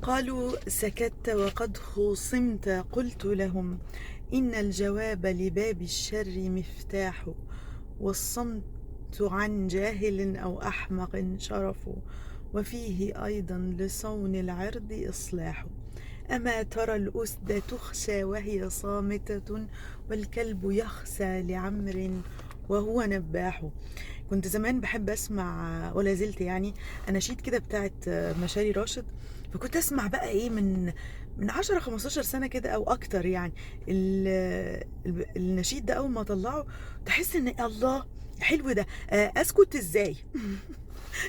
قالوا سكت وقد خُصِمت قلت لهم إن الجواب لباب الشر مفتاح والصمت عن جاهل أو أحمق شرف وفيه أيضا لصون العرض إصلاح. أما ترى الأسد تخشى وهي صامتة والكلب يخسى لعمر وهو نباح. كنت زمان بحب أسمع ولا زلت يعني أناشيد كده بتاعت مشاري راشد، فكنت أسمع بقى إيه من 10 15 سنة كده أو أكتر يعني. النشيد ده أول ما أطلعه تحس إن الله حلو ده. أسكت إزاي؟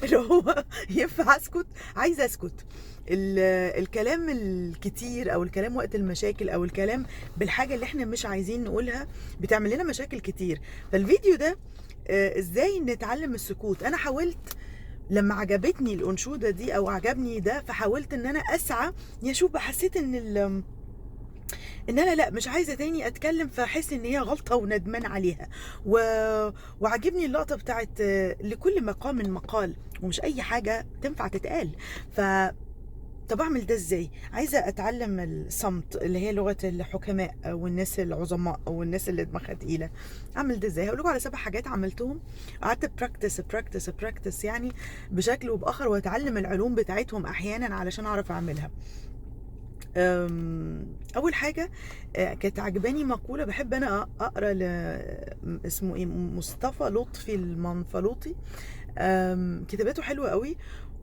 اللي هو ينفع اسكت؟ عايزه اسكت. الكلام الكتير او الكلام وقت المشاكل او الكلام بالحاجه اللي احنا مش عايزين نقولها بتعمل لنا مشاكل كتير. فالفيديو ده ازاي نتعلم السكوت. انا حاولت لما عجبتني الانشوده دي او عجبني ده، فحاولت ان انا اسعى اشوف. حسيت ان انا لا مش عايزه تاني اتكلم، فاحس ان هي غلطه وندمان عليها. و... وعجبني اللقطه بتاعت لكل مقام مقال، ومش اي حاجه تنفع تتقال. ف طب اعمل ده ازاي؟ عايزه اتعلم الصمت اللي هي لغه الحكماء والناس العظماء والناس اللي دماغها تقيله. اعمل ده ازاي؟ هقول لكم على 7 حاجات عملتهم. قعدت براكتس يعني بشكل وباخر، واتعلم العلوم بتاعتهم احيانا علشان اعرف اعملها. اول حاجه كانت عجباني مقوله بحب انا اقرا اسمه ايه، مصطفى لطفي المنفلوطي. كتاباته حلوه قوي.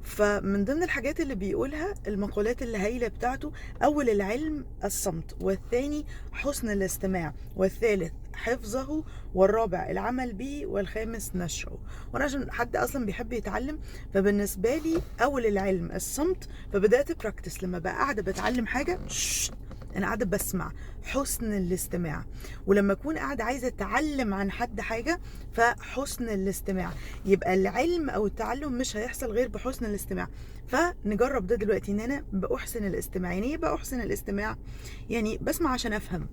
فمن ضمن الحاجات اللي بيقولها المقولات اللي هايله بتاعته: اول العلم الصمت، والثاني حسن الاستماع، والثالث حفظه، والرابع العمل به، والخامس نشره. وانا عشان حد اصلا بيحب يتعلم، فبالنسبه لي اول العلم الصمت. فبدات براكتس لما بقى قاعده بتعلم حاجه انا قاعده بسمع، حسن الاستماع. ولما اكون قاعده عايزه اتعلم عن حد حاجه، فحسن الاستماع. يبقى العلم او التعلم مش هيحصل غير بحسن الاستماع. فنجرب ده دلوقتي، ان انا باحسن الاستماع. يعني ايه باحسن الاستماع؟ يعني بسمع عشان افهم،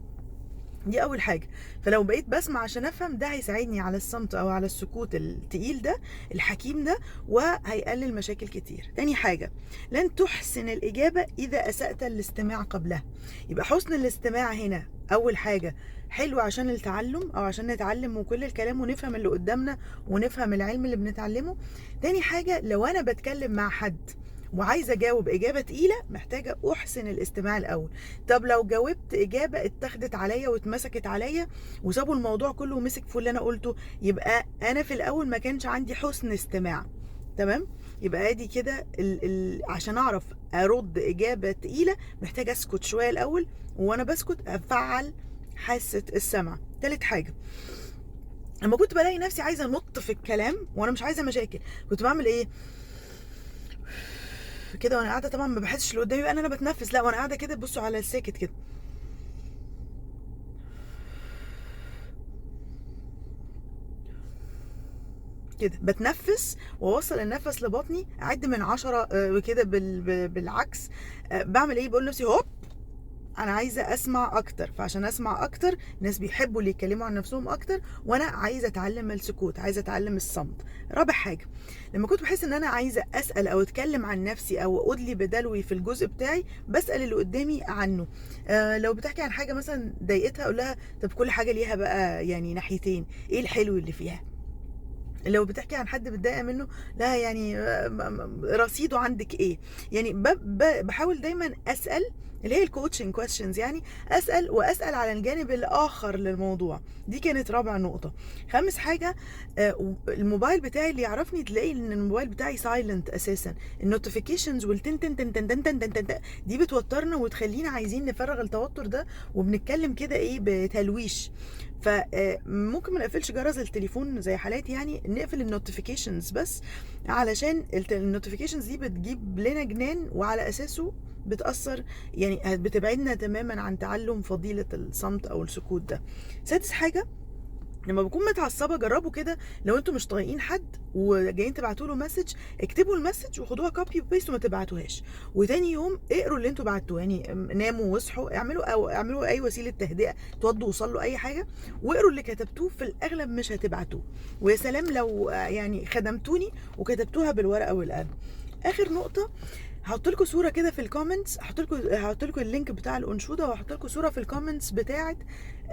دي اول حاجه. فلو بقيت بسمع عشان افهم، ده هيساعدني على الصمت او على السكوت التقيل ده الحكيم ده، وهيقلل مشاكل كتير. تاني حاجه: لن تحسن الاجابه اذا اسأت الاستماع قبلها. يبقى حسن الاستماع هنا اول حاجه حلو عشان التعلم او عشان نتعلم وكل الكلام ونفهم اللي قدامنا ونفهم العلم اللي بنتعلمه. تاني حاجه: لو انا بتكلم مع حد وعايزه اجاوب اجابه تقيله، محتاجه احسن الاستماع الاول. طب لو جاوبت اجابه اتخذت عليا واتمسكت عليا وسابوا الموضوع كله ومسك في اللي انا قلته، يبقى انا في الاول ما كانش عندي حسن استماع. تمام؟ يبقى ادي كده عشان اعرف ارد اجابه تقيله محتاجه اسكت شويه الاول، وانا بسكت افعل حاسه السمع. تالت حاجه: لما كنت بلاقي نفسي عايزه انط في الكلام وانا مش عايزه مشاكل، كنت بعمل ايه؟ كده وانا قاعده، طبعا ما بحسش اللي قدامي بقى ان انا بتنفس، لا وانا قاعده كده بصوا على الساكت كده، كده بتنفس واوصل النفس لبطني، اعد من 10 كده بالعكس. بعمل ايه؟ بقول لنفسي هوب، انا عايزه اسمع اكتر. فعشان اسمع اكتر، الناس بيحبوا اللي يتكلموا عن نفسهم اكتر، وانا عايزه اتعلم السكوت، عايزه اتعلم الصمت. رابع حاجه: لما كنت بحس ان انا عايزه اسال او اتكلم عن نفسي او ادلي بدلوي في الجزء بتاعي، بسال اللي قدامي عنه. لو بتحكي عن حاجه مثلا ضايقتها، اقول لها طب كل حاجه ليها بقى يعني ناحيتين، ايه الحلو اللي فيها؟ لو بتحكي عن حد بتضايق منه، لا يعني رصيده عندك ايه؟ يعني بحاول دايما اسال، اللي هي الكوتشنج كويستشنز، يعني اسال على الجانب الاخر للموضوع. دي كانت رابع نقطه. خامس حاجه: الموبايل بتاعي، اللي يعرفني تلاقي ان الموبايل بتاعي سايلنت اساسا. النوتيفيكيشنز والتن تن تن تن تن تن تن تن دي بتوترنا وتخلينا عايزين نفرغ التوتر ده، وبنتكلم كده ايه بتلويش. فممكن ما نقفلش جرس التليفون زي حالاتي، يعني نقفل النوتيفيكيشنز بس، علشان النوتيفيكيشنز دي بتجيب لنا جنان، وعلى اساسه بتأثر، يعني بتبعدنا تماما عن تعلم فضيلة الصمت او السكوت ده. سادس حاجة: لما بكون متعصبه، جربوا كده لو انتوا مش طايقين حد وجايين تبعتوا له مسج، اكتبوا المسج وخدوها كوبي وبيست وما تبعتوهاش، وتاني يوم اقروا اللي انتوا بعتوه. يعني ناموا واصحوا، اعملوا اي وسيله تهدئه، توضوا وصلوا اي حاجه، واقروا اللي كتبتوه. في الاغلب مش هتبعتوه. ويا سلام لو يعني خدمتوني وكتبتوها بالورقه والقلم. اخر نقطه: هحط لكم صوره كده في الكومنتس، هحط لكم اللينك بتاع الانشوده، وهحط لكم صوره في الكومنتس بتاعه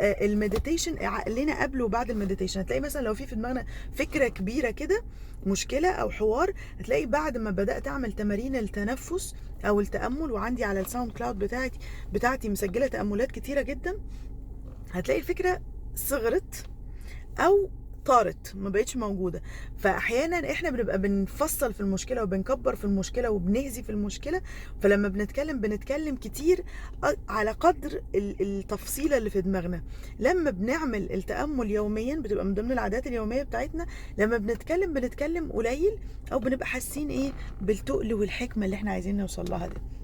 المديتيشن، عقلنا قبل وبعد المديتيشن. هتلاقي مثلا لو في دماغنا فكره كبيره كده، مشكله او حوار، هتلاقي بعد ما بدات اعمل تمارين التنفس او التامل، وعندي على الساوند كلاود بتاعتي مسجله تاملات كتيره جدا، هتلاقي الفكره صغرت او طارت، ما بقتش موجوده. فاحيانا احنا بنبقى بنفصل في المشكله وبنكبر في المشكله وبنهزي في المشكله، فلما بنتكلم كتير على قدر التفصيله اللي في دماغنا. لما بنعمل التامل يوميا، بتبقى من ضمن العادات اليوميه بتاعتنا، لما بنتكلم قليل، او بنبقى حاسين ايه بالتقل والحكمه اللي احنا عايزين نوصل لها دي.